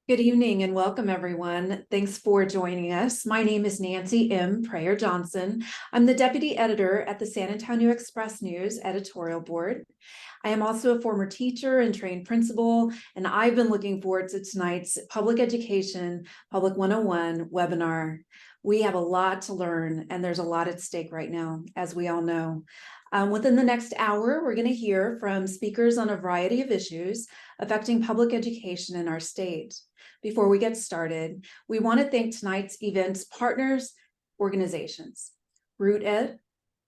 Good evening and welcome, everyone. Thanks for joining us. My name is Nancy M. Prayer Johnson. I'm the Deputy Editor at the San Antonio Express News Editorial Board. I am also a former teacher and trained principal, and I've been looking forward to tonight's Public Education Public 101 webinar. We have a lot to learn, and there's a lot at stake right now, as we all know. Within the next hour, we're going to hear from speakers on a variety of issues affecting public education in our state. Before we get started, we want to thank tonight's event's partners, organizations, Root Ed,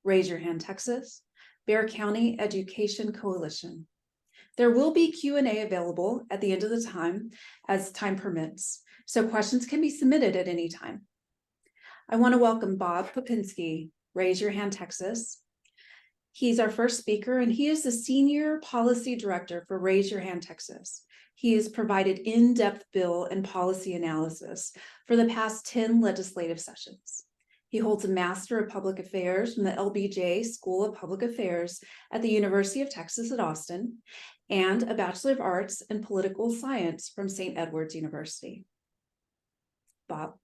Raise Your Hand Texas, Bexar County Education Coalition. There will be Q&A available at the end of the time as time permits, so questions can be submitted at any time. I want to welcome Bob Popinski, Raise Your Hand Texas. He's our first speaker, and he is the Senior Policy Director for Raise Your Hand Texas. He has provided in-depth bill and policy analysis for the past 10 legislative sessions. He holds a Master of Public Affairs from the LBJ School of Public Affairs at the University of Texas at Austin, and a Bachelor of Arts in Political Science from St. Edward's University. Bob.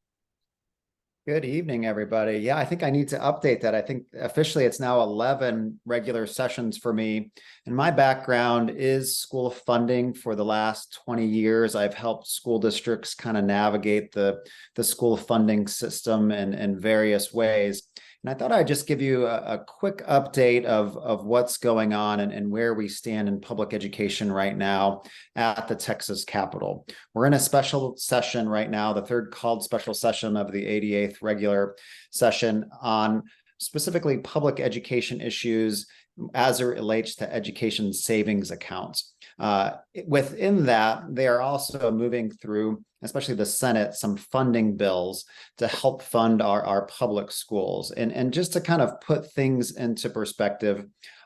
Good evening, everybody. Yeah, I think I need to update that. I think officially it's now 11 regular sessions for me. And my background is school funding. For the last 20 years, I've helped school districts kind of navigate the school funding system in various ways. And I thought I'd just give you a quick update of what's going on and where we stand in public education right now at the Texas Capitol. We're in a special session right now, the third called special session of the 88th regular session on specifically public education issues as it relates to education savings accounts. Within that, they are also moving through, especially the Senate, some funding bills to help fund our public schools. And just to kind of put things into perspective,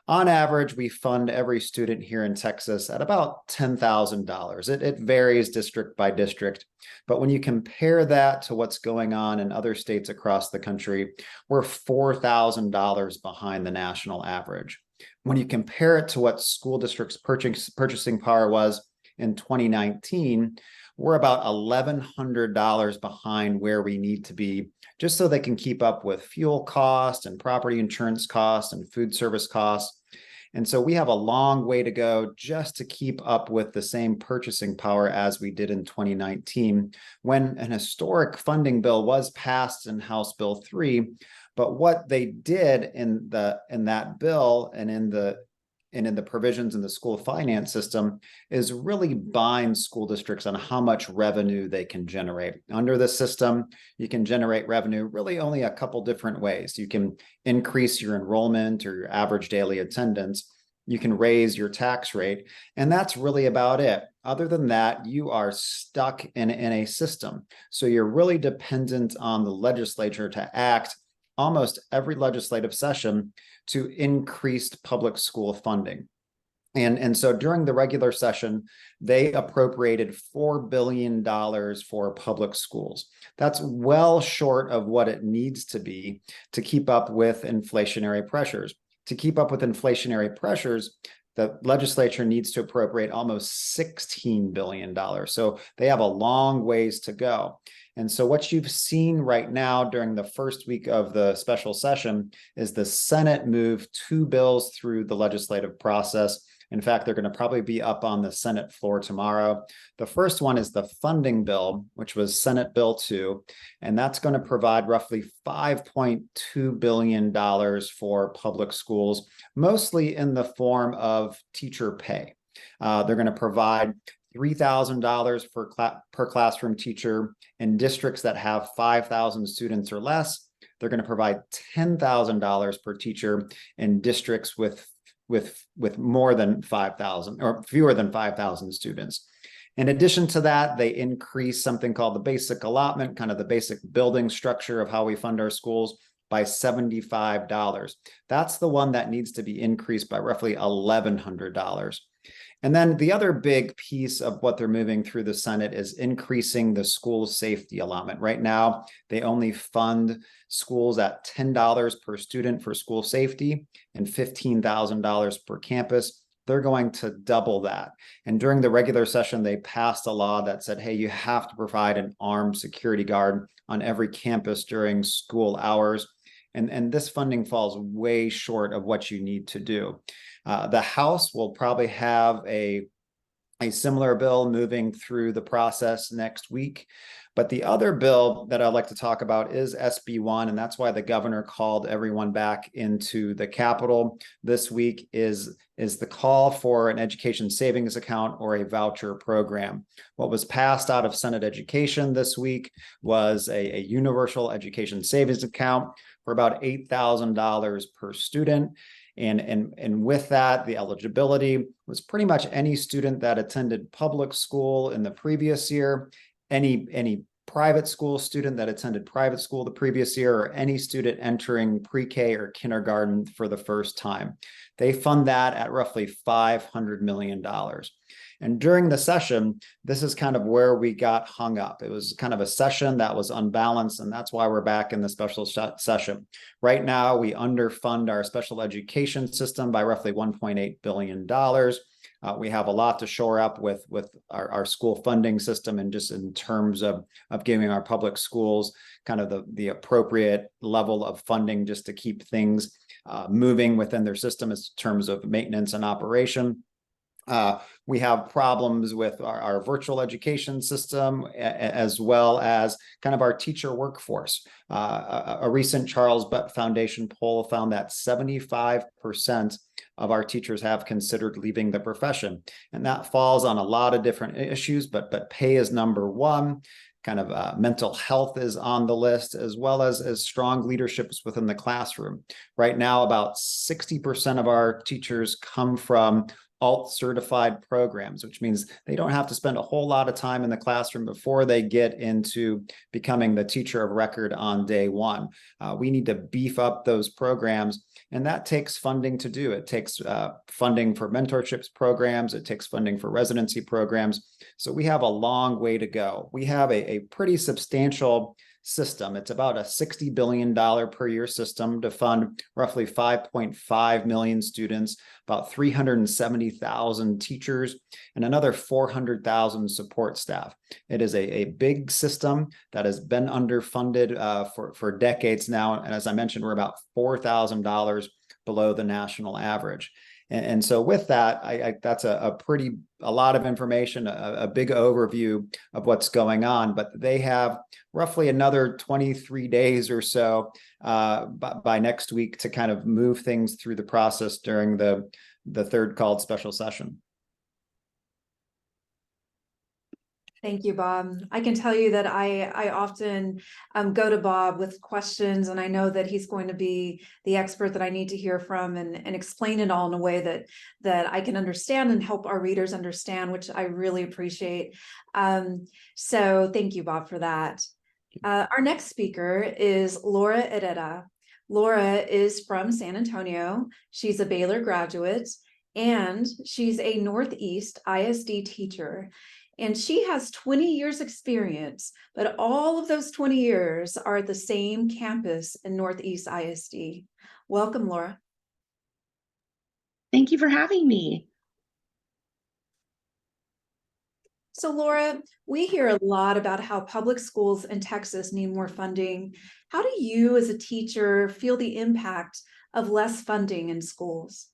on average, we fund every student here in Texas at about $10,000. It varies district by district, but when you compare that to what's going on in other states across the country, we're $4,000 behind the national average. When you compare it to what school districts' purchasing power was in 2019, we're about $1,100 behind where we need to be, just so they can keep up with fuel costs and property insurance costs and food service costs. And so we have a long way to go just to keep up with the same purchasing power as we did in 2019, when an historic funding bill was passed in House Bill 3. But what they did in that bill and in the provisions in the school finance system is really bind school districts on how much revenue they can generate. Under the system, you can generate revenue really only a couple different ways. You can increase your enrollment or your average daily attendance. You can raise your tax rate, and that's really about it. Other than that, you are stuck in a system. So you're really dependent on the legislature to act almost every legislative session to increased public school funding. And so during the regular session, they appropriated $4 billion for public schools. That's well short of what it needs to be to keep up with inflationary pressures. To keep up with inflationary pressures, the legislature needs to appropriate almost $16 billion. So they have a long ways to go. And so what you've seen right now during the first week of the special session is the Senate move 2 bills through the legislative process. In fact, they're going to probably be up on the Senate floor tomorrow. The first one is the funding bill, which was Senate Bill 2, and that's going to provide roughly $5.2 billion for public schools, mostly in the form of teacher pay. They're going to provide $3,000 per classroom teacher in districts that have 5,000 students or less. They're going to provide $10,000 per teacher in districts with more than 5,000 or fewer than 5,000 students. In addition to that, they increase something called the basic allotment, kind of the basic building structure of how we fund our schools, by $75. That's the one that needs to be increased by roughly $1,100. And then the other big piece of what they're moving through the Senate is increasing the school safety allotment. Right now, they only fund schools at $10 per student for school safety and $15,000 per campus. they're going to double that. And during the regular session, they passed a law that said, hey, you have to provide an armed security guard on every campus during school hours. And this funding falls way short of what you need to do. The House will probably have a similar bill moving through the process next week. But the other bill that I'd like to talk about is SB1, and that's why the governor called everyone back into the Capitol this week, is the call for an education savings account or a voucher program. What was passed out of Senate Education this week was a universal education savings account for about $8,000 per student. And with that, the eligibility was pretty much any student that attended public school in the previous year, any private school student that attended private school the previous year, or any student entering pre-K or kindergarten for the first time. They fund that at roughly $500 million. And during the session, this is kind of where we got hung up. It was kind of a session that was unbalanced, and that's why we're back in the special session. Right now, we underfund our special education system by roughly $1.8 billion. We have a lot to shore up with our school funding system, and just in terms of giving our public schools kind of the appropriate level of funding just to keep things moving within their system in terms of maintenance and operation. We have problems with our virtual education system, as well as kind of our teacher workforce. A recent Charles Butt Foundation poll found that 75% of our teachers have considered leaving the profession. And that falls on a lot of different issues, but pay is number one. Kind of mental health is on the list, as well as strong leaderships within the classroom. Right now, about 60% of our teachers come from ALT certified programs, which means they don't have to spend a whole lot of time in the classroom before they get into becoming the teacher of record on day one. We need to beef up those programs, and that takes funding to do. It takes funding for mentorships programs. It takes funding for residency programs. So we have a long way to go. We have a pretty substantial system. It's about a $60 billion per year system to fund roughly 5.5 million students, about 370,000 teachers, and another 400,000 support staff. It is a big system that has been underfunded for decades now. And as I mentioned, we're about $4,000 below the national average. And so with that, that's a lot of information, a big overview of what's going on, but they have roughly another 23 days or so by next week to kind of move things through the process during the third called special session. Thank you, Bob. I can tell you that I often go to Bob with questions, and I know that he's going to be the expert that I need to hear from and explain it all in a way that I can understand and help our readers understand, which I really appreciate. So thank you, Bob, for that. Our next speaker is Laura Herrera. Laura is from San Antonio. She's a Baylor graduate, and she's a Northeast ISD teacher. And she has 20 years experience, but all of those 20 years are at the same campus in Northeast ISD. Welcome, Laura. Thank you for having me. So Laura, we hear a lot about how public schools in Texas need more funding. How do you as a teacher feel the impact of less funding in schools?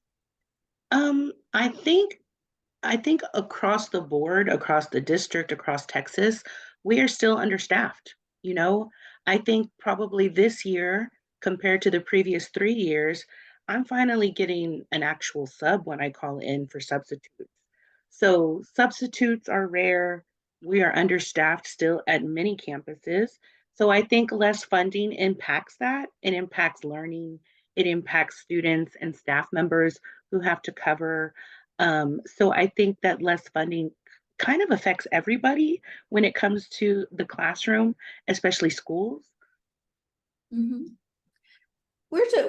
I think across the board, across the district, across Texas, we are still understaffed. You know, I think probably this year compared to the previous 3 years, I'm finally getting an actual sub when I call in for substitutes. So substitutes are rare. We are understaffed still at many campuses. So I think less funding impacts that. It impacts learning. It impacts students and staff members who have to cover. So I think that less funding kind of affects everybody when it comes to the classroom, especially schools. Mm-hmm.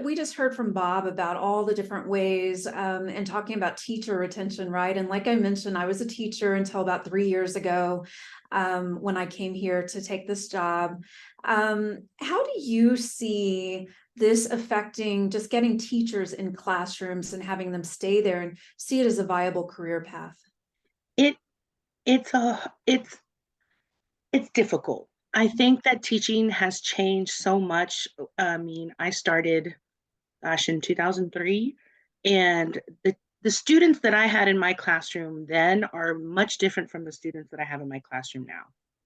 We just heard from Bob about all the different ways and talking about teacher retention, right? And like I mentioned, I was a teacher until about 3 years ago when I came here to take this job. How do you see this affecting just getting teachers in classrooms and having them stay there and see it as a viable career path? It it's difficult. I think that teaching has changed so much. I mean, I started, gosh, in 2003, and the students that I had in my classroom then are much different from the students that I have in my classroom now.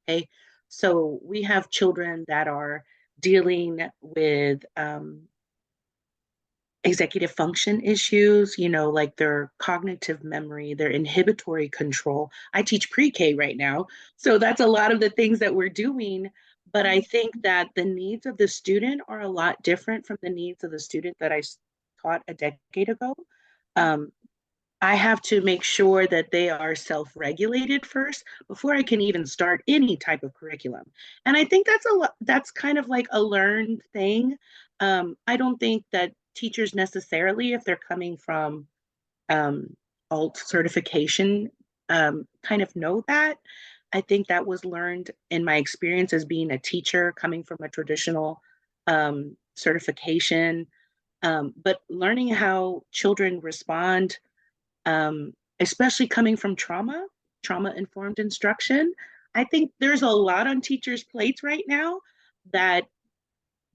Okay, so we have children that are dealing with executive function issues, like their cognitive memory, their inhibitory control. I teach pre-K right now, so that's a lot of the things that we're doing. But I think that the needs of the student are a lot different from the needs of the student that I taught a decade ago. Um, I have to make sure that they are self-regulated first before I can even start any type of curriculum. And I think that's kind of like a learned thing. I don't think that teachers necessarily, if they're coming from um, alt certification, kind of know that. I think that was learned in my experience as being a teacher coming from a traditional certification. But learning how children respond, especially coming from trauma informed instruction. I think there's a lot on teachers' plates right now that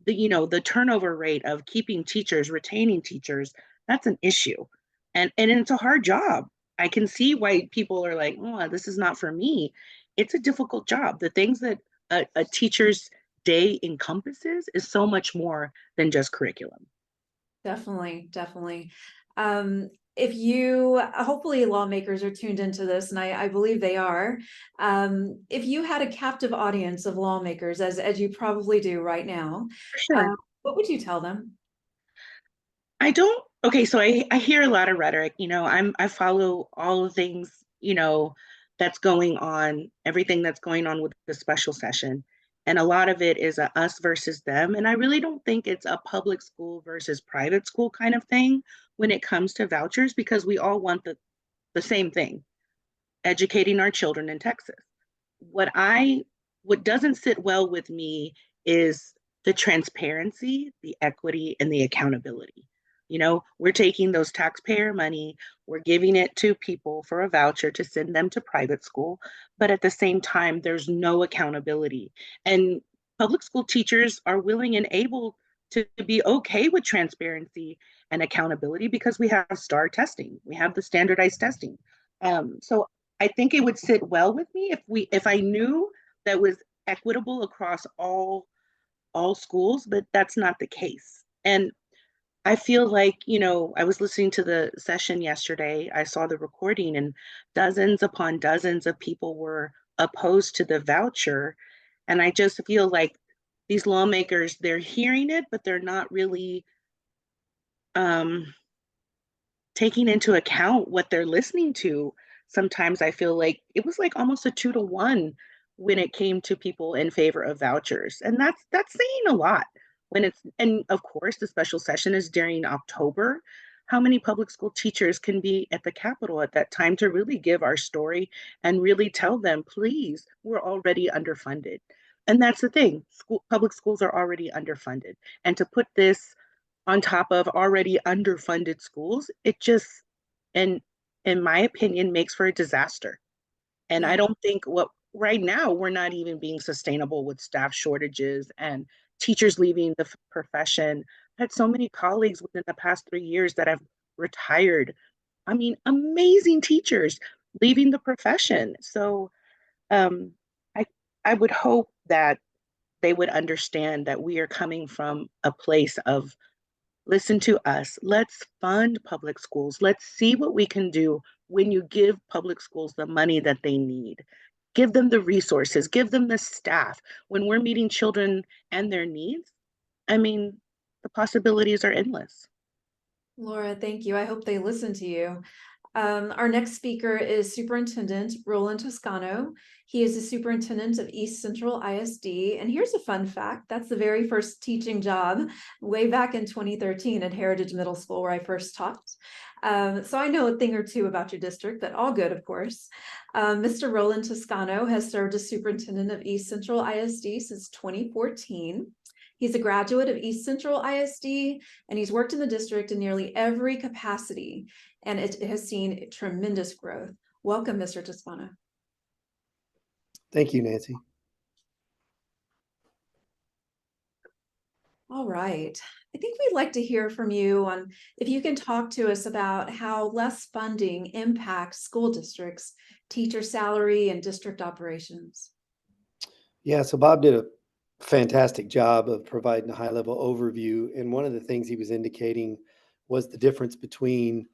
the turnover rate of keeping teachers, retaining teachers, that's an issue. And it's a hard job. I can see why people are like, oh, this is not for me. It's a difficult job. The things that a teacher's day encompasses is so much more than just curriculum. Definitely, definitely. If you, hopefully lawmakers are tuned into this, and I believe they are. If you had a captive audience of lawmakers, as you probably do right now, For sure. what would you tell them? I don't, okay, so I hear a lot of rhetoric, I follow all the things, that's going on, everything that's going on with the special session. And a lot of it is a us versus them. And I really don't think it's a public school versus private school kind of thing when it comes to vouchers, because we all want the same thing, educating our children in Texas. What doesn't sit well with me is the transparency, the equity, and the accountability. We're taking those taxpayer money, we're giving it to people for a voucher to send them to private school, but at the same time, there's no accountability. And public school teachers are willing and able to be okay with transparency and accountability because we have STAR testing, we have the standardized testing. So I think it would sit well with me if I knew that was equitable across all schools, but that's not the case. And I feel like, I was listening to the session yesterday, I saw the recording, and dozens upon dozens of people were opposed to the voucher. And I just feel like these lawmakers, they're hearing it, but they're not really um, taking into account what they're listening to. Sometimes I feel like it was like almost a 2-to-1 when it came to people in favor of vouchers. And that's saying a lot and of course the special session is during October. How many public school teachers can be at the Capitol at that time to really give our story and really tell them, please, we're already underfunded. And that's the thing. Public schools are already underfunded. And to put this on top of already underfunded schools, it just, and in my opinion, makes for a disaster. And I Yeah. don't think what right now we're not even being sustainable with staff shortages and teachers leaving the profession. I had so many colleagues within the past 3 years that have retired. I mean, amazing teachers leaving the profession. So um, I I would hope that they would understand that we are coming from a place of listen to us. Let's fund public schools. Let's see what we can do when you give public schools the money that they need. Give them the resources, give them the staff. When we're meeting children and their needs, I mean, the possibilities are endless. Laura, thank you. I hope they listen to you. Our next speaker is Superintendent Roland Toscano. He is the superintendent of East Central ISD. And here's a fun fact. That's the very first teaching job way back in 2013 at Heritage Middle School where I first taught. So I know a thing or two about your district, but all good, of course. Mr. Roland Toscano has served as superintendent of East Central ISD since 2014. He's a graduate of East Central ISD, and he's worked in the district in nearly every capacity, and it has seen tremendous growth. Welcome, Mr. Tespana. Thank you, Nancy. All right. I think we'd like to hear from you on if you can talk to us about how less funding impacts school districts, teacher salary, and district operations. Yeah, so Bob did a fantastic job of providing a high-level overview. And one of the things he was indicating was the difference between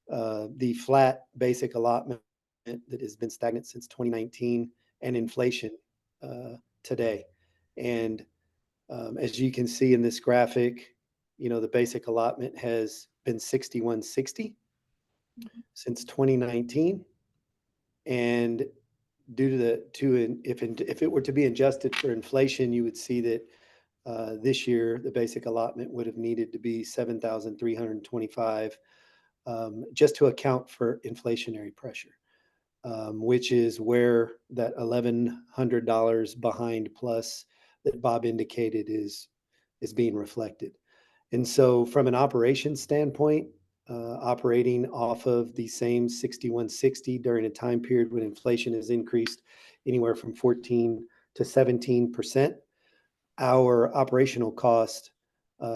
the flat basic allotment that has been stagnant since 2019 and inflation today. And as you can see in this graphic, the basic allotment has been 6160 since 2019. And due to if it were to be adjusted for inflation, you would see that this year the basic allotment would have needed to be 7,325 just to account for inflationary pressure, which is where that $1,100 behind plus that Bob indicated is being reflected. And so from an operations standpoint, operating off of the same 6160 during a time period when inflation has increased anywhere from 14 to 17%, our operational costs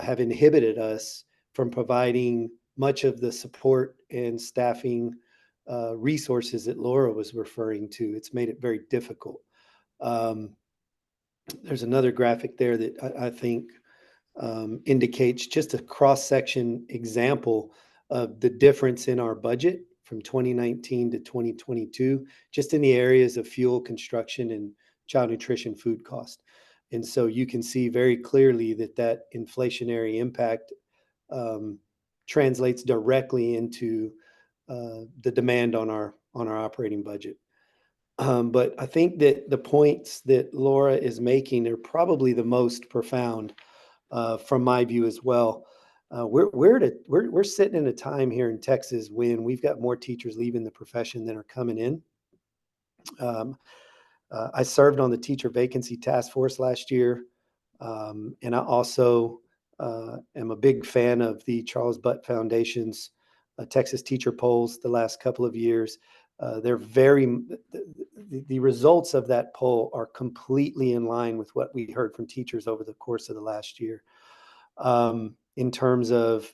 have inhibited us from providing much of the support and staffing resources that Laura was referring to. It's made it very difficult. There's another graphic there that I think indicates just a cross-section example of the difference in our budget from 2019 to 2022, just in the areas of fuel, construction, and child nutrition food cost. And so you can see very clearly that inflationary impact translates directly into the demand on our operating budget. But I think that the points that Laura is making are probably the most profound from my view as well. We're sitting in a time here in Texas when we've got more teachers leaving the profession than are coming in. I served on the teacher vacancy task force last year, and I also am a big fan of the Charles Butt Foundation's Texas teacher polls the last couple of years. The results of that poll are completely in line with what we heard from teachers over the course of the last year, in terms of,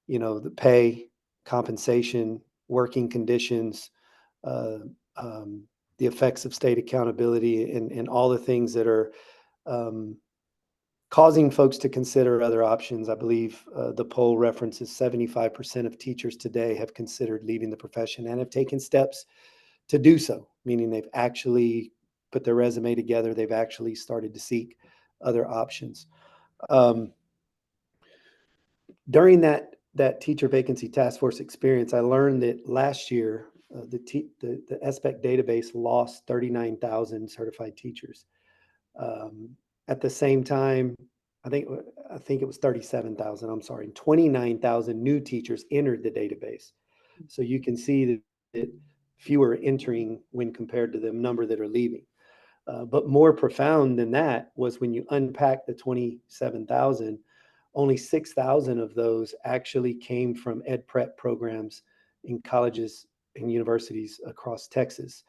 the pay, compensation, working conditions, the effects of state accountability, and all the things that are causing folks to consider other options. I believe the poll references 75% of teachers today have considered leaving the profession and have taken steps to do so, meaning they've actually put their resume together. They've actually started to seek other options. During that teacher vacancy task force experience, I learned that last year, the SBEC database lost 39,000 certified teachers. At the same time, I think it was 37,000. I'm sorry, 29,000 new teachers entered the database. So you can see that fewer entering when compared to the number that are leaving. But more profound than that was when you unpack the 27,000, only 6,000 of those actually came from ed prep programs in colleges and universities across Texas.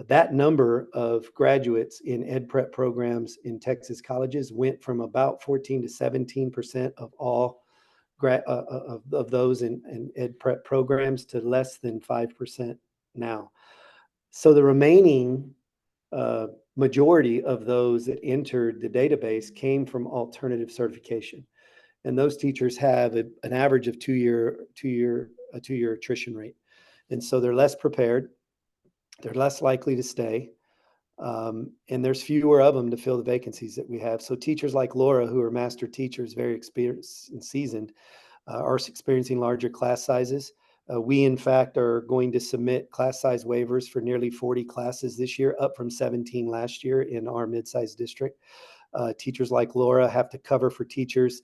That number of graduates in ed prep programs in Texas colleges went from about 14 to 17% of all of those in ed prep programs to less than 5% now. So the remaining majority of those that entered the database came from alternative certification, and those teachers have an average of two-year attrition rate, and so they're less prepared. They're less likely to stay, and there's fewer of them to fill the vacancies that we have. So teachers like Laura, who are master teachers, very experienced and seasoned, are experiencing larger class sizes. We, in fact, are going to submit class size waivers for nearly 40 classes this year, up from 17 last year in our mid-sized district. Teachers like Laura have to cover for teachers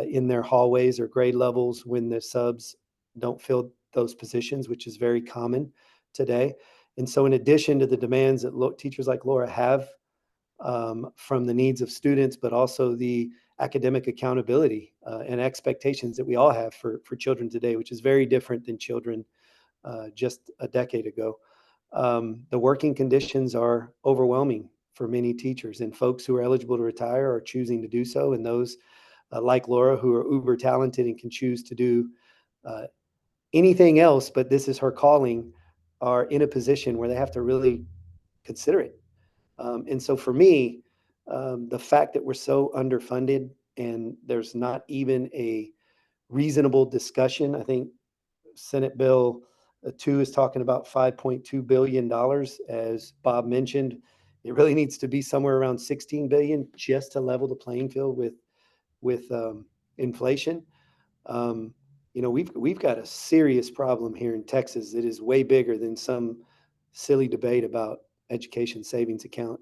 in their hallways or grade levels when the subs don't fill those positions, which is very common today. And so in addition to the demands that teachers like Laura have from the needs of students, but also the academic accountability and expectations that we all have for children today, which is very different than children just a decade ago. The working conditions are overwhelming for many teachers, and folks who are eligible to retire are choosing to do so. And those like Laura, who are uber talented and can choose to do anything else, but this is her calling, are in a position where they have to really consider it. And so for me, the fact that we're so underfunded and there's not even a reasonable discussion, I think Senate Bill 2 is talking about $5.2 billion. As Bob mentioned, it really needs to be somewhere around 16 billion just to level the playing field with inflation. We've got a serious problem here in Texas that is way bigger than some silly debate about education savings account.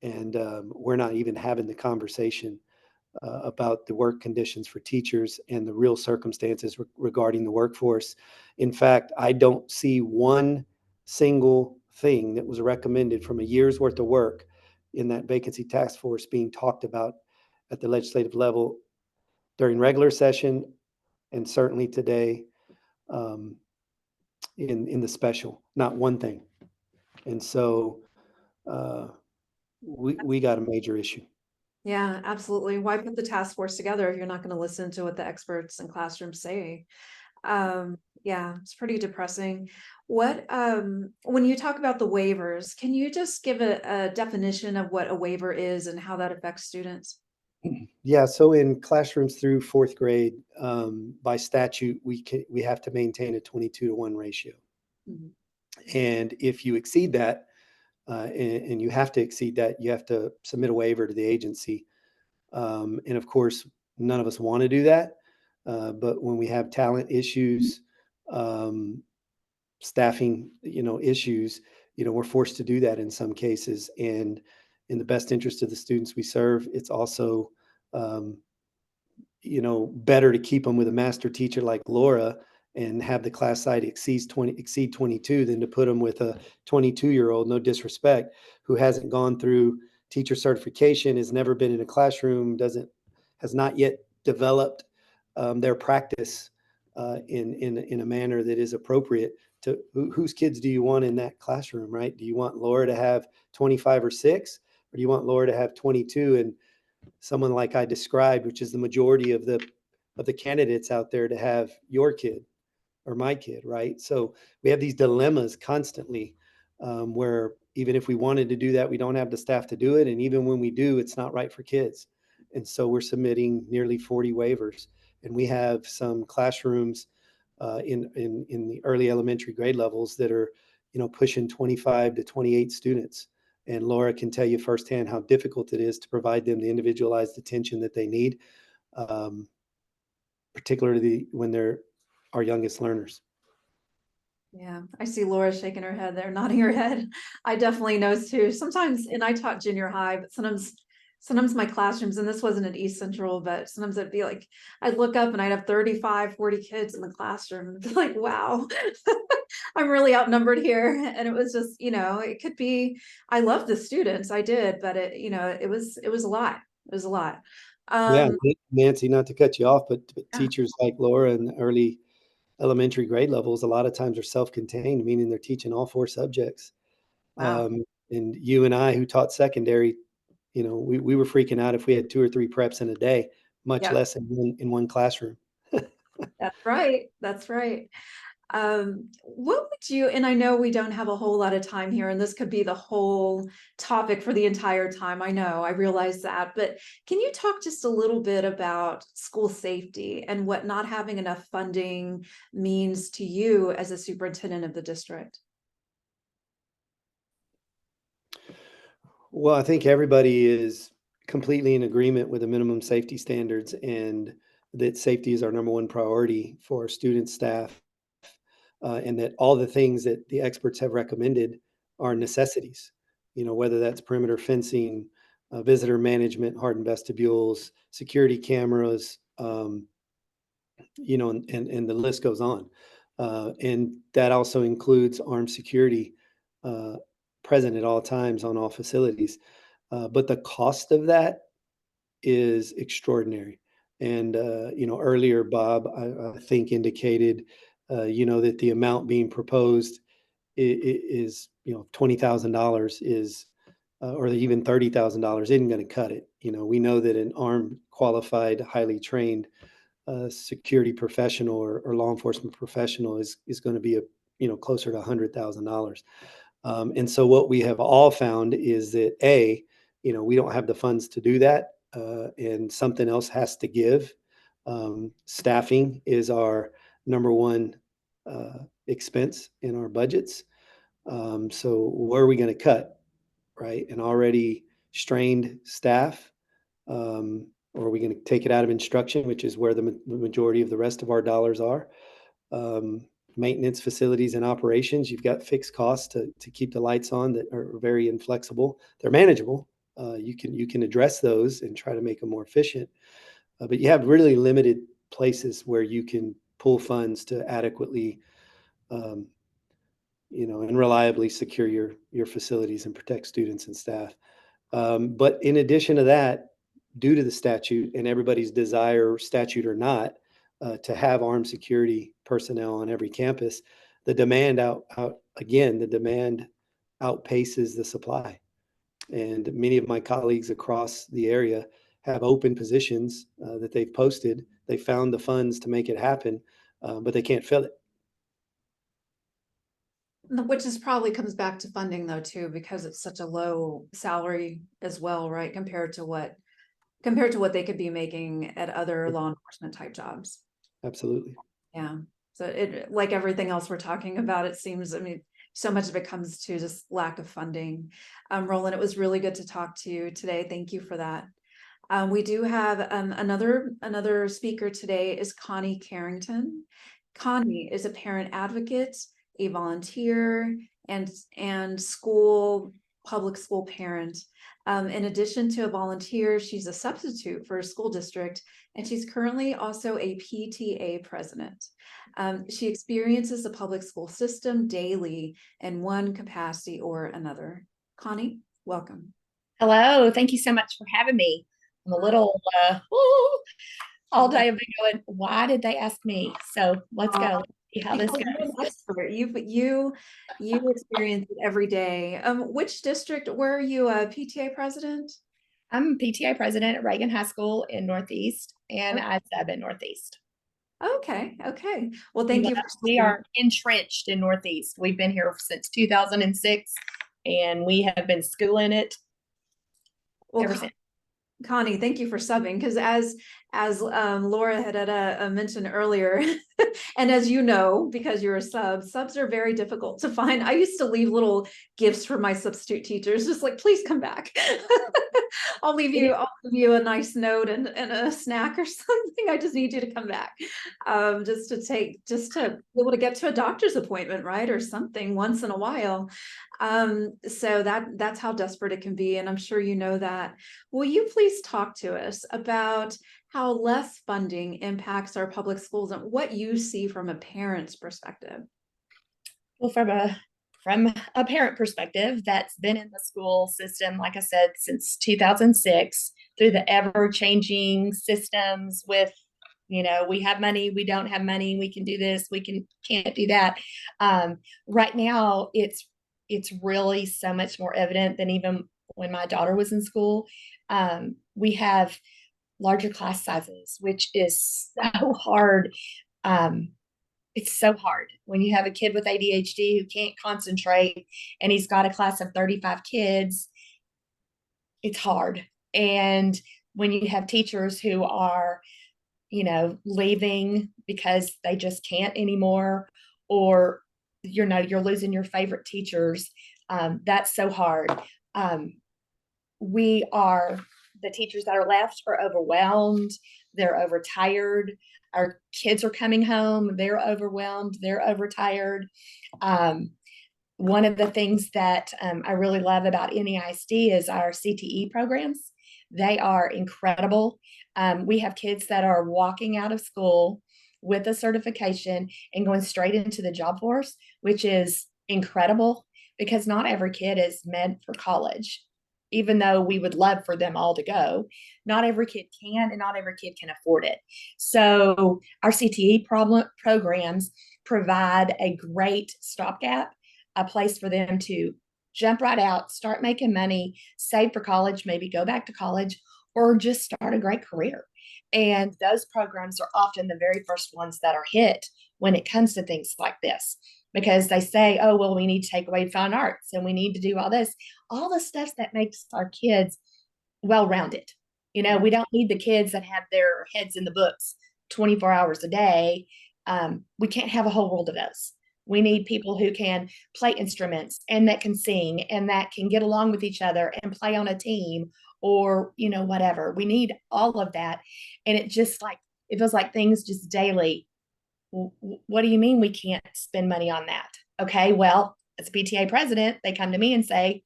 And we're not even having the conversation about the work conditions for teachers and the real circumstances regarding the workforce. In fact, I don't see one single thing that was recommended from a year's worth of work in that vacancy task force being talked about at the legislative level during regular session, and certainly today in the special. Not one thing. And so we got a major issue. Yeah, absolutely. Why put the task force together if you're not going to listen to what the experts in classrooms say? Yeah, it's pretty depressing. When you talk about the waivers, can you just give a definition of what a waiver is and how that affects students? Yeah, so in classrooms through fourth grade, by statute, we have to maintain a 22-to-1 ratio. Mhm. And if you exceed that, and you have to exceed that, you have to submit a waiver to the agency. And of course, none of us want to do that. But when we have talent issues, staffing, issues, we're forced to do that in some cases. And in the best interest of the students we serve, it's also, better to keep them with a master teacher like Laura and have the class size exceed 22 than to put them with a 22-year-old, no disrespect, who hasn't gone through teacher certification, has never been in a classroom, has not yet developed their practice in a manner that is appropriate to whose kids do you want in that classroom, right? Do you want Laura to have 25 or 6, or do you want Laura to have 22 and someone like I described, which is the majority of the candidates out there, to have your kid or my kid, right? So we have these dilemmas constantly, where even if we wanted to do that, we don't have the staff to do it. And even when we do, it's not right for kids. And so we're submitting nearly 40 waivers. And we have some classrooms in the early elementary grade levels that are, pushing 25 to 28 students. And Laura can tell you firsthand how difficult it is to provide them the individualized attention that they need, particularly when they're our youngest learners. Yeah, I see Laura shaking her head there, nodding her head. I definitely know too. Sometimes, and I taught junior high, but sometimes my classrooms, and this wasn't at East Central, but sometimes it'd be like, I'd look up and I'd have 35, 40 kids in the classroom. And be like, wow, I'm really outnumbered here. And it was just, it could be, I love the students, I did, but it was a lot. It was a lot. Yeah, Nancy, not to cut you off, but Yeah. teachers like Laura in the early elementary grade levels, a lot of times are self-contained, meaning they're teaching all 4 subjects. Wow. And you and I, who taught secondary, we were freaking out if we had 2 or 3 preps in a day, much Yeah, less in one classroom. that's right. That's right. What would you, and I know we don't have a whole lot of time here, and this could be the whole topic for the entire time. I know, I realize that, but can you talk just a little bit about school safety and what not having enough funding means to you as a superintendent of the district? Well, I think everybody is completely in agreement with the minimum safety standards, and that safety is our number one priority for our students, staff, and that all the things that the experts have recommended are necessities. Whether that's perimeter fencing, visitor management, hardened vestibules, security cameras, and the list goes on. And that also includes armed security present at all times on all facilities. But the cost of that is extraordinary. And, earlier, Bob, I think indicated, that the amount being proposed is, $20,000 is, or even $30,000 isn't going to cut it. We know that an armed, qualified, highly trained security professional or law enforcement professional is going to be closer to $100,000. And so what we have all found is that we don't have the funds to do that, and something else has to give. Staffing is our number one expense in our budgets. So where are we going to cut, right? An already strained staff, or are we going to take it out of instruction, which is where the majority of the rest of our dollars are? Maintenance, facilities, and operations, you've got fixed costs to keep the lights on that are very inflexible. They're manageable. You can address those and try to make them more efficient. But you have really limited places where you can pull funds to adequately, and reliably secure your facilities and protect students and staff. But in addition to that, due to the statute and everybody's desire, statute or not, to have armed security personnel on every campus, the demand outpaces the supply. And many of my colleagues across the area have open positions that they've posted. They found the funds to make it happen, but they can't fill it. Which is probably comes back to funding though, too, because it's such a low salary as well, right? Compared to what they could be making at other law enforcement type jobs. Absolutely. Yeah. So it, like everything else we're talking about, it seems, I mean, so much of it comes to just lack of funding. Roland, it was really good to talk to you today. Thank you for that. We do have another speaker today is Connie Carrington. Connie is a parent advocate, a volunteer, and public school parent. In addition to a volunteer, she's a substitute for a school district, and she's currently also a PTA president. She experiences the public school system daily in one capacity or another. Connie, welcome. Hello, thank you so much for having me. I'm a little, all day I've been going, why did they ask me? So let's go. Let's see how this You're goes. an expert. You experience it every day. Which district were you a PTA president? I'm PTA president at Reagan High School in Northeast, and I sub in Northeast. Okay. Well, thank you. We are entrenched in Northeast. We've been here since 2006, and we have been schooling it ever since. Connie, thank you for subbing, because as Laura had mentioned earlier, and as you know, because you're a subs are very difficult to find. I used to leave little gifts for my substitute teachers, just like, please come back. I'll give you a nice note and a snack or something. I just need you to come back, just to be able to get to a doctor's appointment, right, or something once in a while. So that's how desperate it can be, and I'm sure you know that. Will you please talk to us about how less funding impacts our public schools and what you see from a parent's perspective? Well, from a parent perspective that's been in the school system, like I said, since 2006, through the ever-changing systems with, we have money, we don't have money, we can do this, can't do that. Right now, it's really so much more evident than even when my daughter was in school. We have larger class sizes, which is so hard. It's so hard when you have a kid with ADHD who can't concentrate and he's got a class of 35 kids. It's hard. And when you have teachers who are, leaving because they just can't anymore, or, you're losing your favorite teachers, that's so hard. The teachers that are left are overwhelmed. They're overtired. Our kids are coming home. They're overwhelmed. They're overtired. One of the things that I really love about NEISD is our CTE programs. They are incredible. We have kids that are walking out of school with a certification and going straight into the job force, which is incredible because not every kid is meant for college. even though we would love for them all to go. Not every kid can, and not every kid can afford it. So our CTE programs provide a great stopgap, a place for them to jump right out, start making money, save for college, maybe go back to college, or just start a great career. And those programs are often the very first ones that are hit when it comes to things like this, because they say, oh, well, we need to take away fine arts and we need to do all this, all the stuff that makes our kids well-rounded. You know, we don't need the kids that have their heads in the books 24 hours a day. We can't have a whole world of those. We need people who can play instruments and that can sing and that can get along with each other and play on a team, or, you know, whatever. We need all of that. And it feels like things just daily. What do you mean we can't spend money on that? Okay, well, as a PTA president, they come to me and say,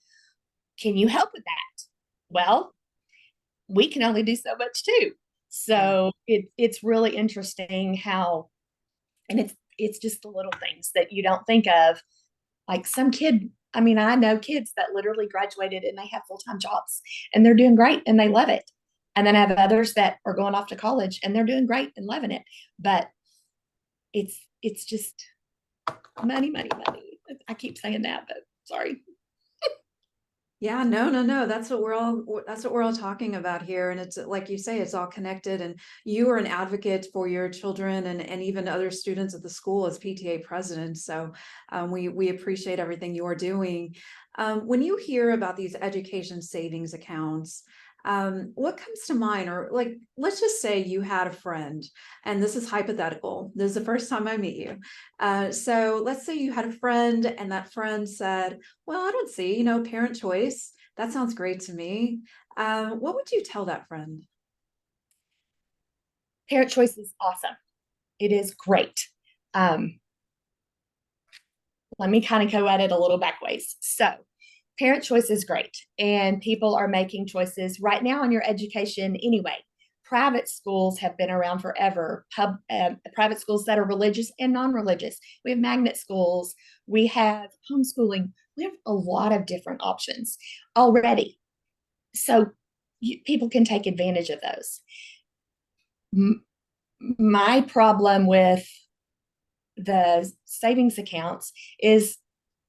can you help with that? Well, we can only do so much too. So it's really interesting how, and it's just the little things that you don't think of. Like some kid, I mean, I know kids that literally graduated and they have full-time jobs and they're doing great and they love it. And then I have others that are going off to college and they're doing great and loving it. But it's just money, money, money. I keep saying that, but sorry. Yeah, no. That's what we're all talking about here. And it's like you say, it's all connected. And you are an advocate for your children and even other students at the school as PTA president. So we appreciate everything you're doing. When you hear about these education savings accounts, what comes to mind? Or like, let's just say you had a friend, and this is hypothetical. This is the first time I meet you. So let's say you had a friend and that friend said, well, I don't see, parent choice. That sounds great to me. What would you tell that friend? Parent choice is awesome. It is great. Let me kind of go at it a little back ways. So parent choice is great, and people are making choices right now in your education anyway. Private schools have been around forever. Private schools that are religious and non-religious. We have magnet schools. We have homeschooling. We have a lot of different options already. So people can take advantage of those. My problem with the savings accounts is,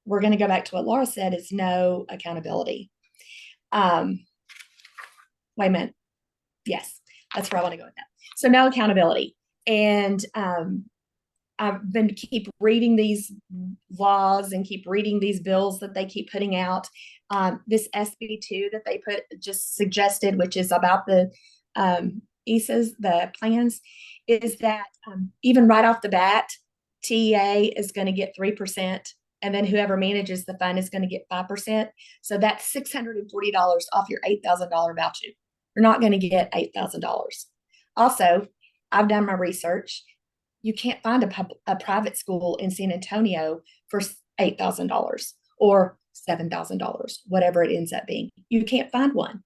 we're going to go back to what Laura said, is no accountability. Wait a minute. Yes, that's where I want to go with that. So no accountability. And I've been keep reading these laws and keep reading these bills that they keep putting out. This SB2 that they just suggested, which is about the ESAs, the plans, is that even right off the bat, TEA is going to get 3%. And then whoever manages the fund is going to get 5%. So that's $640 off your $8,000 voucher. You're not going to get $8,000. Also, I've done my research. You can't find a private school in San Antonio for $8,000 or $7,000, whatever it ends up being. You can't find one.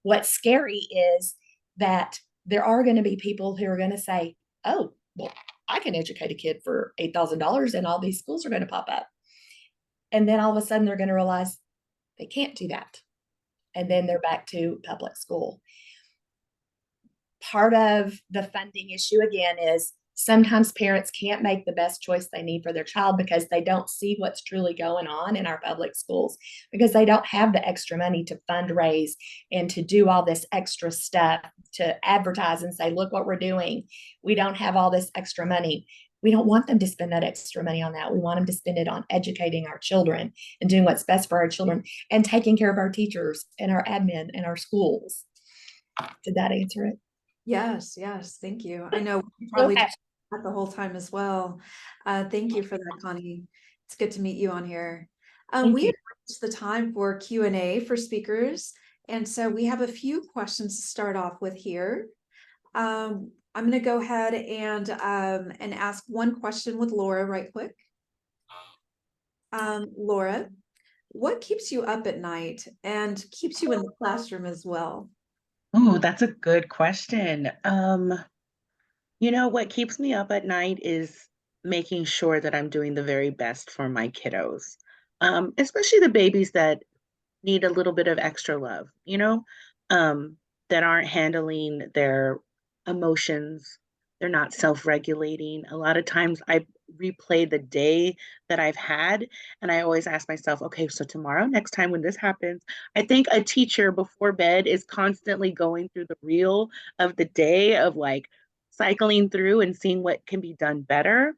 What's scary is that there are going to be people who are going to say, oh, well, I can educate a kid for $8,000 and all these schools are going to pop up. And then all of a sudden they're going to realize they can't do that. And then they're back to public school. Part of the funding issue, again, is sometimes parents can't make the best choice they need for their child because they don't see what's truly going on in our public schools, because they don't have the extra money to fundraise and to do all this extra stuff, to advertise and say, look what we're doing. We don't have all this extra money. We don't want them to spend that extra money on that. We want them to spend it on educating our children and doing what's best for our children and taking care of our teachers and our admin and our schools. Did that answer it? Yes. Thank you. I know we probably did that the whole time as well. Thank you for that, Connie. It's good to meet you on here. We have reached the time for Q&A for speakers. And so we have a few questions to start off with here. I'm going to go ahead and ask one question with Laura right quick. Laura, what keeps you up at night and keeps you in the classroom as well? Oh, that's a good question. What keeps me up at night is making sure that I'm doing the very best for my kiddos, especially the babies that need a little bit of extra love, that aren't handling their emotions. They're not self-regulating. A lot of times I replay the day that I've had, and I always ask myself, okay, so tomorrow, next time when this happens, I think a teacher before bed is constantly going through the reel of the day of like cycling through and seeing what can be done better.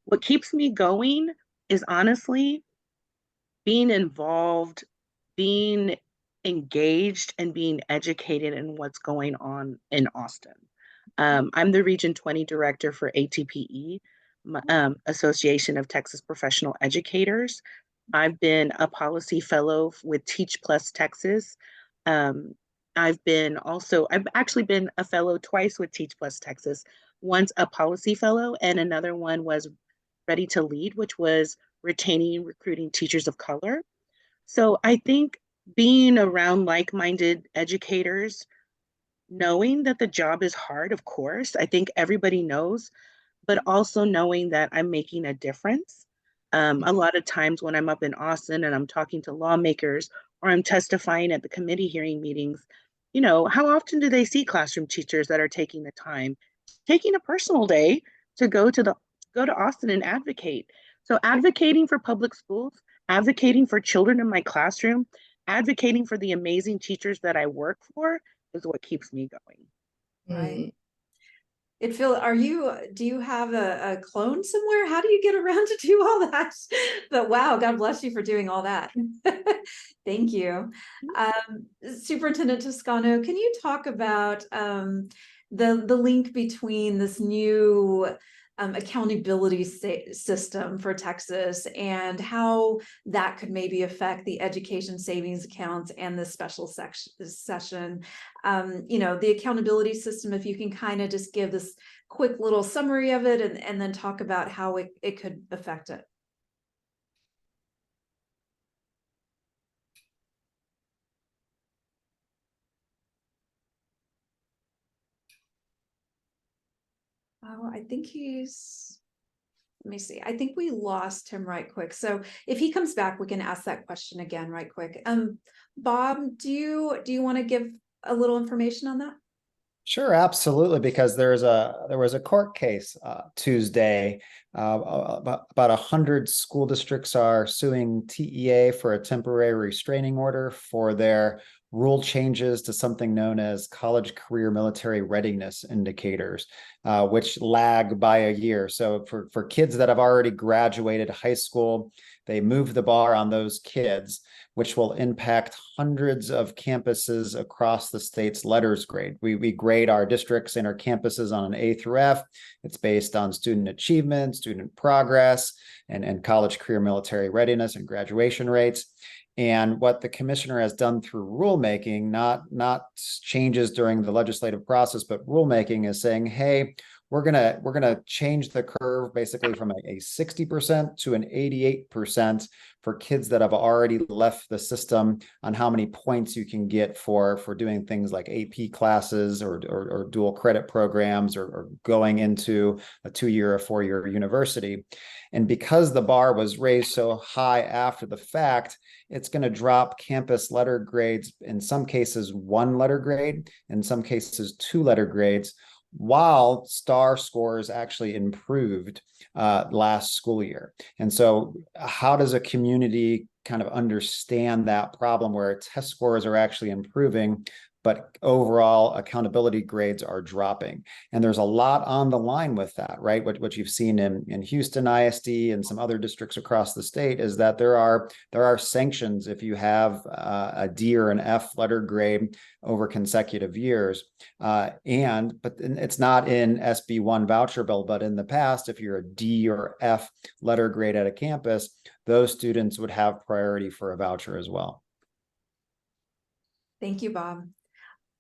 What keeps me going is honestly being involved, being engaged, and being educated in what's going on in Austin. I'm the Region 20 director for ATPE, Association of Texas Professional Educators. I've been a policy fellow with Teach Plus Texas. Um, I've actually been a fellow twice with Teach Plus Texas, once a policy fellow, and another one was Ready to Lead, which was retaining and recruiting teachers of color. So I think being around like-minded educators, knowing that the job is hard, of course, I think everybody knows, but also knowing that I'm making a difference. A lot of times when I'm up in Austin and I'm talking to lawmakers or I'm testifying at the committee hearing meetings, how often do they see classroom teachers that are taking the time, taking a personal day to go to Austin and advocate? So advocating for public schools, advocating for children in my classroom, advocating for the amazing teachers that I work for is what keeps me going. Right. Do you have a clone somewhere? How do you get around to do all that? But wow, God bless you for doing all that. Thank you. Superintendent Toscano, can you talk about the link between this new accountability system for Texas and how that could maybe affect the education savings accounts and the special session? The accountability system, if you can kind of just give this quick little summary of it and then talk about how it could affect it. Oh, I think let me see. I think we lost him right quick. So if he comes back, we can ask that question again right quick. Bob, do you want to give a little information on that? Sure, absolutely, because there was a court case Tuesday. About 100 school districts are suing TEA for a temporary restraining order for their rule changes to something known as college career military readiness indicators, which lag by a year. So for kids that have already graduated high school, they move the bar on those kids, which will impact hundreds of campuses across the state's letters grade. We grade our districts and our campuses on an A through F. It's based on student achievement, student progress, and college career military readiness and graduation rates. And what the commissioner has done through rulemaking, not changes during the legislative process, but rulemaking, is saying, hey, we're gonna change the curve basically from a 60% to an 88% for kids that have already left the system on how many points you can get for doing things like AP classes or dual credit programs or going into a 2-year or 4-year university. And because the bar was raised so high after the fact, it's going to drop campus letter grades, in some cases 1 letter grade, in some cases 2 letter grades, while STAR scores actually improved last school year. And so how does a community kind of understand that problem where test scores are actually improving, but overall accountability grades are dropping? And there's a lot on the line with that, right? What you've seen in Houston ISD and some other districts across the state is that there are sanctions if you have a D or an F letter grade over consecutive years. But it's not in SB 1 voucher bill, but in the past, if you're a D or F letter grade at a campus, those students would have priority for a voucher as well. Thank you, Bob.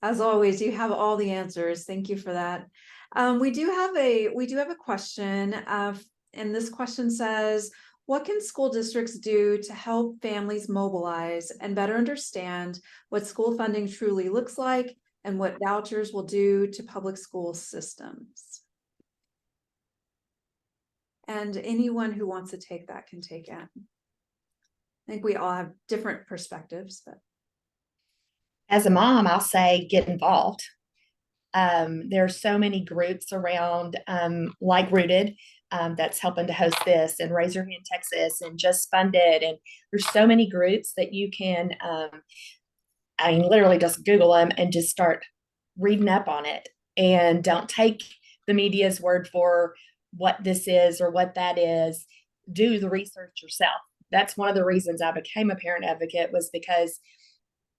As always, you have all the answers. Thank you for that. We do have a question, and this question says, what can school districts do to help families mobilize and better understand what school funding truly looks like and what vouchers will do to public school systems? And anyone who wants to take that can take it. I think we all have different perspectives, but As a mom, I'll say get involved. There are so many groups around, like Rooted, that's helping to host this, and Raise Your Hand Texas, and Just Funded. And there's so many groups that you can, I mean, literally just Google them and just start reading up on it. And don't take the media's word for what this is or what that is. Do the research yourself. That's one of the reasons I became a parent advocate, was because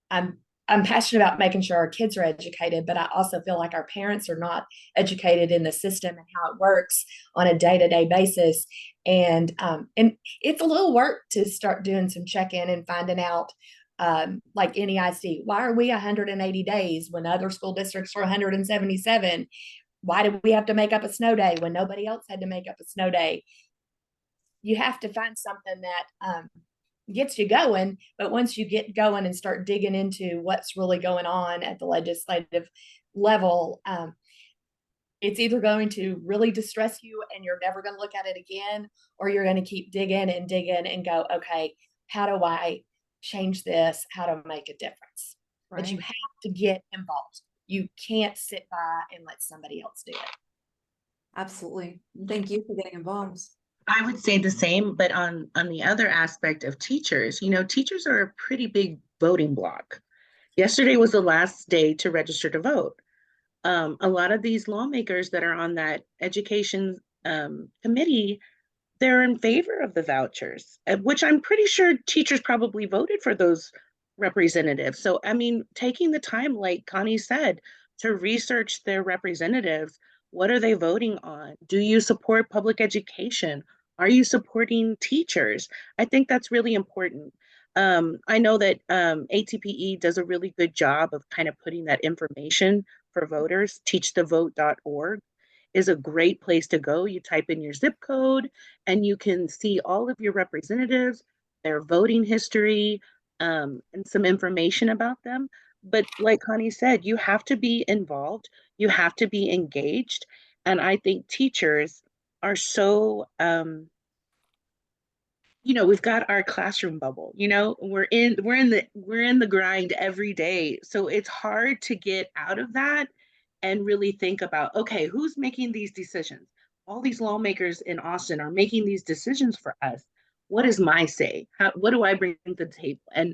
I'm passionate about making sure our kids are educated, but I also feel like our parents are not educated in the system and how it works on a day-to-day basis. And it's a little work to start doing some check-in and finding out, like NEIC, why are we 180 days when other school districts are 177? Why do we have to make up a snow day when nobody else had to make up a snow day? You have to find something that gets you going, but once you get going and start digging into what's really going on at the legislative level, it's either going to really distress you and you're never going to look at it again, or you're going to keep digging and go, okay, how do I change this? How to make a difference? But you Right. have to get involved. You can't sit by and let somebody else do it. Absolutely. Thank you for getting involved. I would say the same, but on the other aspect of teachers, teachers are a pretty big voting block. Yesterday was the last day to register to vote. A lot of these lawmakers that are on that education committee, they're in favor of the vouchers, which I'm pretty sure teachers probably voted for those representatives. So, I mean, taking the time, like Connie said, to research their representatives. What are they voting on? Do you support public education? Are you supporting teachers? I think that's really important. I know that ATPE does a really good job of kind of putting that information for voters. Teachthevote.org is a great place to go. You type in your zip code and you can see all of your representatives, their voting history, and some information about them. But like Connie said, you have to be involved, you have to be engaged. And I think teachers are so, we've got our classroom bubble, we're in the grind every day. So it's hard to get out of that and really think about, okay, who's making these decisions? All these lawmakers in Austin are making these decisions for us. What is my say? What do I bring to the table? And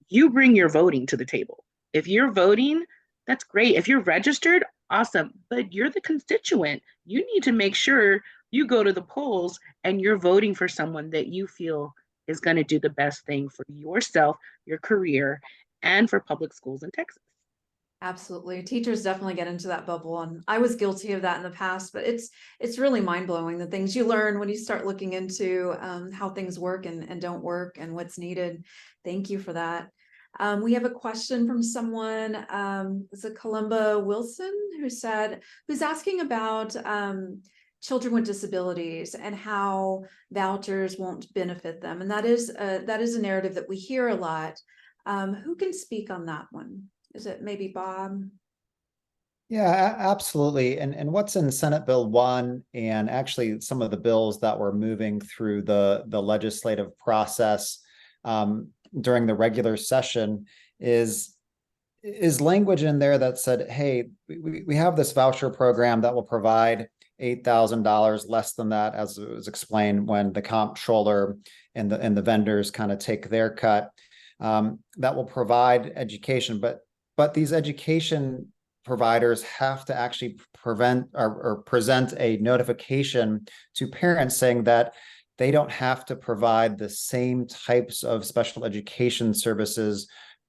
you bring your voting to the table. If you're voting, that's great. If you're registered, awesome. But you're the constituent. You need to make sure you go to the polls and you're voting for someone that you feel is going to do the best thing for yourself, your career, and for public schools in Texas. Absolutely. Teachers definitely get into that bubble, and I was guilty of that in the past, but it's really mind-blowing, the things you learn when you start looking into how things work and don't work and what's needed. Thank you for that. We have a question from someone, it's a Columba Wilson, who's asking about children with disabilities and how vouchers won't benefit them. And that is a narrative that we hear a lot. Who can speak on that one? Is it maybe Bob? Yeah, absolutely. And what's in Senate Bill 1 and actually some of the bills that were moving through the legislative process during the regular session is language in there that said, hey, we have this voucher program that will provide $8,000, less than that, as it was explained when the comptroller and the vendors kind of take their cut, that will provide education. But these education providers have to actually present a notification to parents saying that they don't have to provide the same types of special education services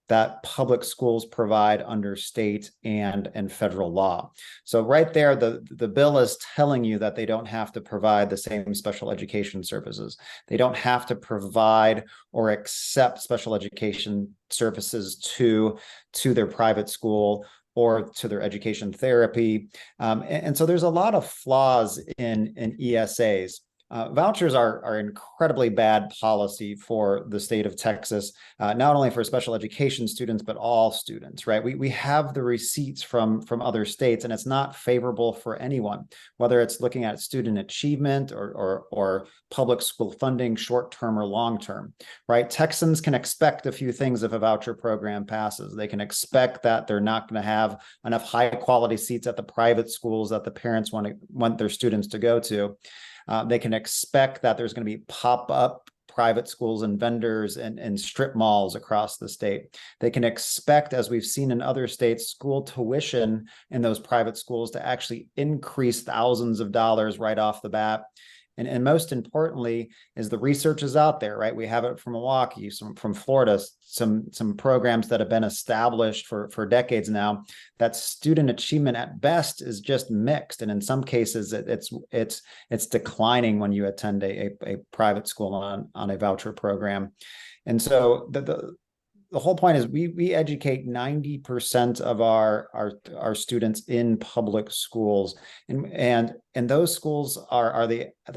that public schools provide under state and federal law. So right there, the bill is telling you that they don't have to provide the same special education services. They don't have to provide or accept special education services to their private school or to their education therapy. And so there's a lot of flaws in ESAs. Vouchers are incredibly bad policy for the state of Texas, not only for special education students, but all students, right? We have the receipts from other states, and it's not favorable for anyone, whether it's looking at student achievement or public school funding, short-term or long-term, right? Texans can expect a few things if a voucher program passes. They can expect that they're not going to have enough high-quality seats at the private schools that the parents want their students to go to. They can expect that there's going to be pop-up private schools and vendors and strip malls across the state. They can expect, as we've seen in other states, school tuition in those private schools to actually increase thousands of dollars right off the bat. And most importantly, is the research is out there, right? We have it from Milwaukee, from Florida, some programs that have been established for decades now, that student achievement at best is just mixed. And in some cases, it's declining when you attend a private school on a voucher program. And so the whole point is we educate 90% of our students in public schools, and those schools are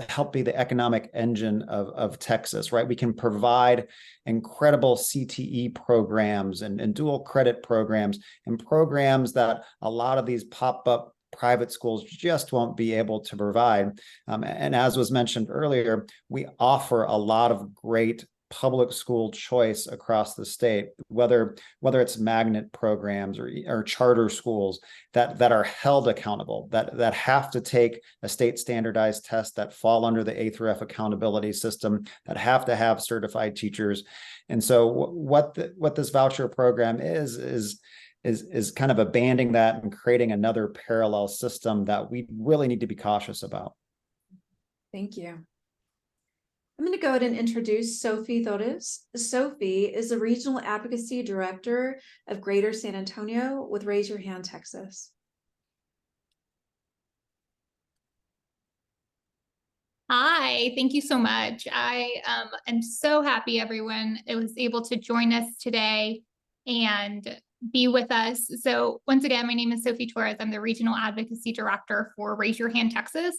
help be the economic engine of Texas, right? We can provide incredible CTE programs and dual credit programs and programs that a lot of these pop-up private schools just won't be able to provide. And as was mentioned earlier, we offer a lot of great public school choice across the state, whether it's magnet programs or charter schools that are held accountable, that have to take a state standardized test, that fall under the A through F accountability system, that have to have certified teachers. And so what this voucher program is kind of abandoning that and creating another parallel system that we really need to be cautious about. Thank you. I'm going to go ahead and introduce Sophie Torres. Sophie is the Regional Advocacy Director of Greater San Antonio with Raise Your Hand, Texas. Hi, thank you so much. I am so happy everyone was able to join us today and be with us. So once again, my name is Sophie Torres. I'm the Regional Advocacy Director for Raise Your Hand, Texas.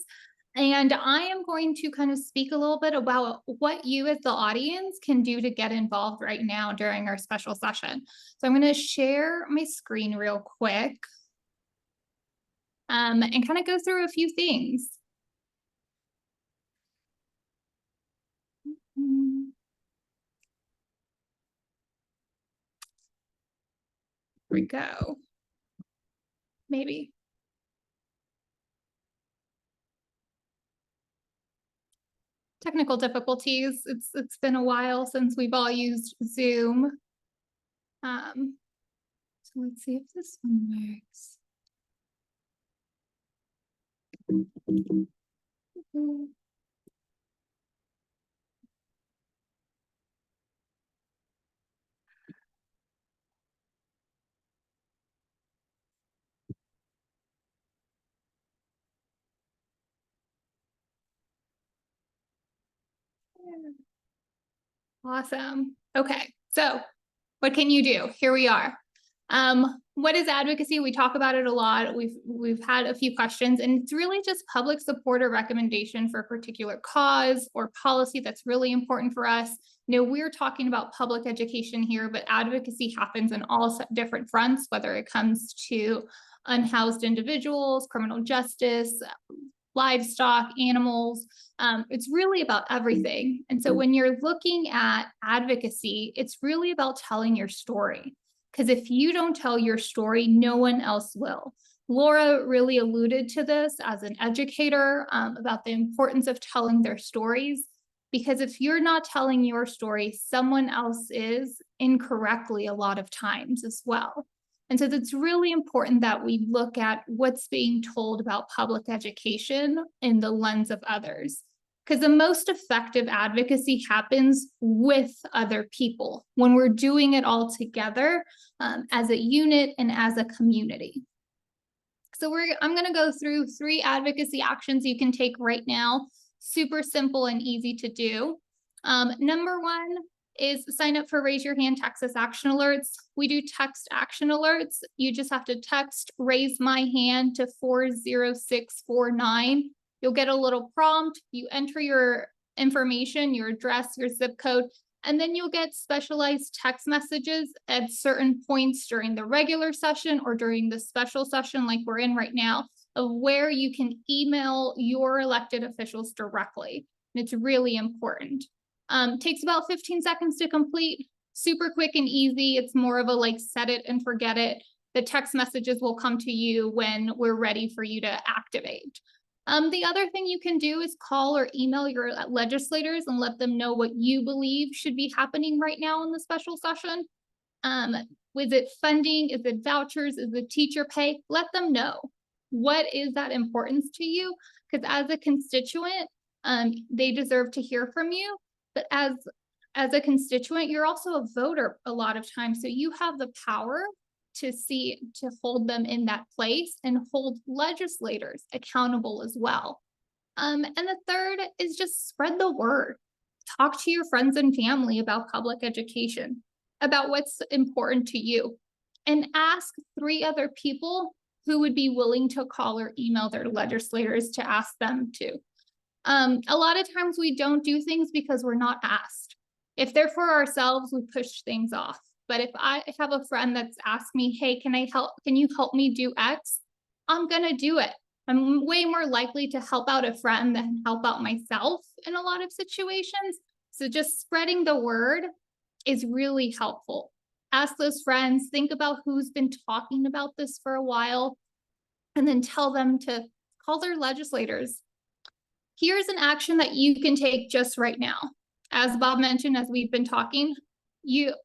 And I am going to kind of speak a little bit about what you as the audience can do to get involved right now during our special session. So I'm going to share my screen real quick and kind of go through a few things. Here we go. Maybe. Technical difficulties. It's been a while since we've all used Zoom. So let's see if this one works. Awesome. Okay, so what can you do? Here we are. What is advocacy? We talk about it a lot. We've had a few questions, and it's really just public support or recommendation for a particular cause or policy that's really important for us. You know, we're talking about public education here, but advocacy happens in all different fronts, whether it comes to unhoused individuals, criminal justice, livestock, animals. It's really about everything. And so when you're looking at advocacy, it's really about telling your story. Because if you don't tell your story, no one else will. Laura really alluded to this as an educator about the importance of telling their stories. Because if you're not telling your story, someone else is incorrectly a lot of times as well. And so it's really important that we look at what's being told about public education in the lens of others. Because the most effective advocacy happens with other people when we're doing it all together as a unit and as a community. So I'm going to go through 3 advocacy actions you can take right now. Super simple and easy to do. Number 1 is sign up for Raise Your Hand Texas Action Alerts. We do text action alerts. You just have to text Raise My Hand to 40649. You'll get a little prompt, you enter your information, your address, your zip code, and then you'll get specialized text messages at certain points during the regular session or during the special session like we're in right now, of where you can email your elected officials directly. And it's really important. Takes about 15 seconds to complete, super quick and easy. It's more of a like set it and forget it. The text messages will come to you when we're ready for you to activate. The other thing you can do is call or email your legislators and let them know what you believe should be happening right now in the special session. Was it funding? Is it vouchers? Is it teacher pay? Let them know. What is that importance to you? Because as a constituent, they deserve to hear from you. But as a constituent, you're also a voter a lot of times. So you have the power to hold them in that place and hold legislators accountable as well. And the third is just spread the word. Talk to your friends and family about public education, about what's important to you, and ask 3 other people who would be willing to call or email their legislators to ask them to. A lot of times we don't do things because we're not asked. If they're for ourselves, we push things off. But if I have a friend that's asked me, hey, can you help me do X? I'm gonna do it. I'm way more likely to help out a friend than help out myself in a lot of situations. So just spreading the word is really helpful. Ask those friends, think about who's been talking about this for a while, and then tell them to call their legislators. Here's an action that you can take just right now. As Bob mentioned, as we've been talking,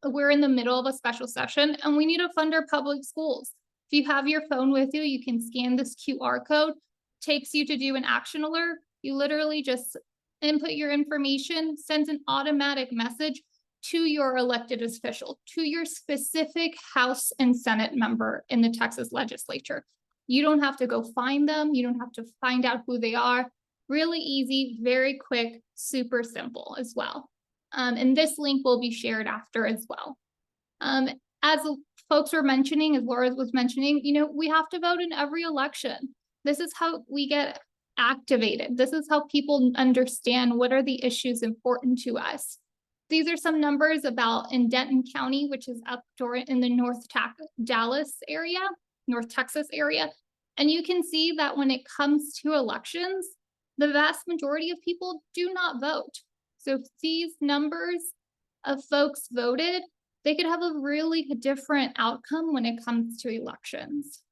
we're in the middle of a special session and we need to fund our public schools. If you have your phone with you, you can scan this QR code, takes you to do an action alert. You literally just input your information, sends an automatic message to your elected official, to your specific House and Senate member in the Texas legislature. You don't have to go find them. You don't have to find out who they are. Really easy, very quick, super simple as well. And this link will be shared after as well. As folks were mentioning, as Laura was mentioning, we have to vote in every election. This is how we get activated. This is how people understand what are the issues important to us. These are some numbers about in Denton County, which is up in the North Texas area. And you can see that when it comes to elections, the vast majority of people do not vote. So if these numbers of folks voted, they could have a really different outcome when it comes to elections.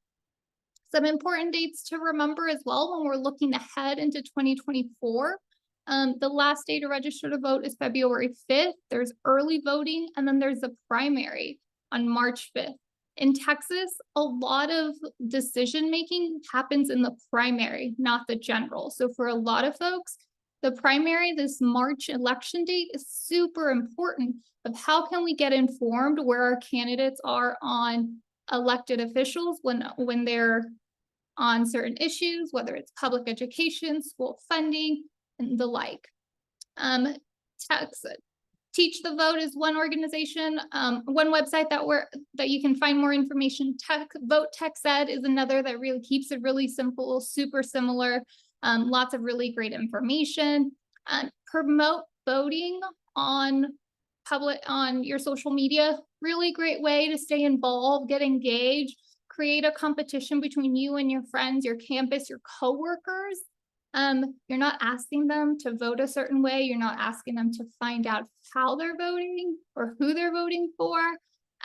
Some important dates to remember as well when we're looking ahead into 2024. The last day to register to vote is February 5th. There's early voting, and then there's the primary on March 5th. In Texas, a lot of decision-making happens in the primary, not the general. So for a lot of folks, the primary, this March election date, is super important of how can we get informed where our candidates are on elected officials when they're on certain issues, whether it's public education, school funding, and the like. Texas. Teach the Vote is one organization, one website that you can find more information. Vote TextEd is another that really keeps it really simple, super similar. Lots of really great information. Promote voting on your social media. Really great way to stay involved, get engaged, create a competition between you and your friends, your campus, your coworkers. You're not asking them to vote a certain way. You're not asking them to find out how they're voting or who they're voting for.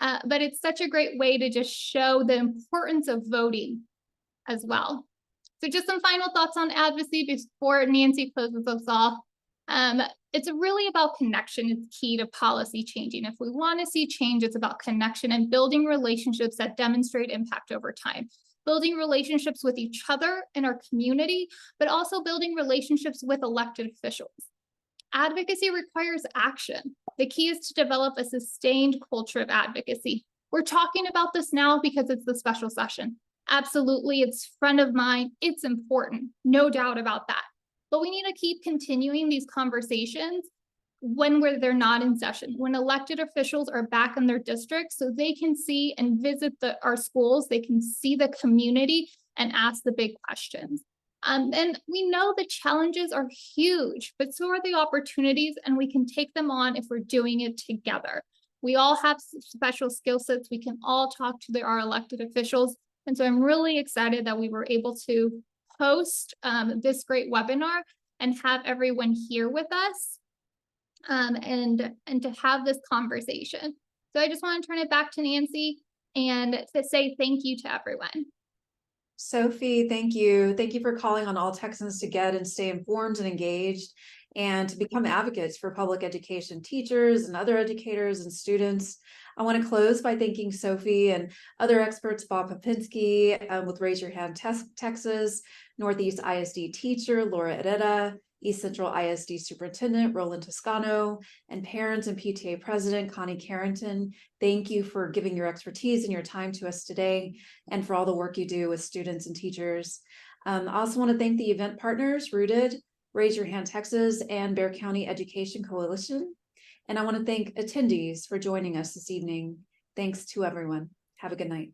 But it's such a great way to just show the importance of voting as well. So just some final thoughts on advocacy before Nancy closes us off. It's really about connection. It's key to policy changing. If we want to see change, it's about connection and building relationships that demonstrate impact over time. Building relationships with each other in our community, but also building relationships with elected officials. Advocacy requires action. The key is to develop a sustained culture of advocacy. We're talking about this now because it's the special session. Absolutely, it's front of mind. It's important, no doubt about that. But we need to keep continuing these conversations when they're not in session, when elected officials are back in their districts, so they can see and visit our schools, they can see the community and ask the big questions. And we know the challenges are huge, but so are the opportunities, and we can take them on if we're doing it together. We all have special skill sets. We can all talk to our elected officials. And so I'm really excited that we were able to host this great webinar and have everyone here with us and to have this conversation. So I just want to turn it back to Nancy and to say thank you to everyone. Sophie, thank you. Thank you for calling on all Texans to get and stay informed and engaged and to become advocates for public education teachers and other educators and students. I want to close by thanking Sophie and other experts, Bob Popinski with Raise Your Hand Texas, Northeast ISD teacher, Laura Herrera, East Central ISD Superintendent Roland Toscano, and parents and PTA President Connie Carrington. Thank you for giving your expertise and your time to us today and for all the work you do with students and teachers. I also want to thank the event partners, Rooted, Raise Your Hand Texas, and Bear County Education Coalition. And I want to thank attendees for joining us this evening. Thanks to everyone. Have a good night.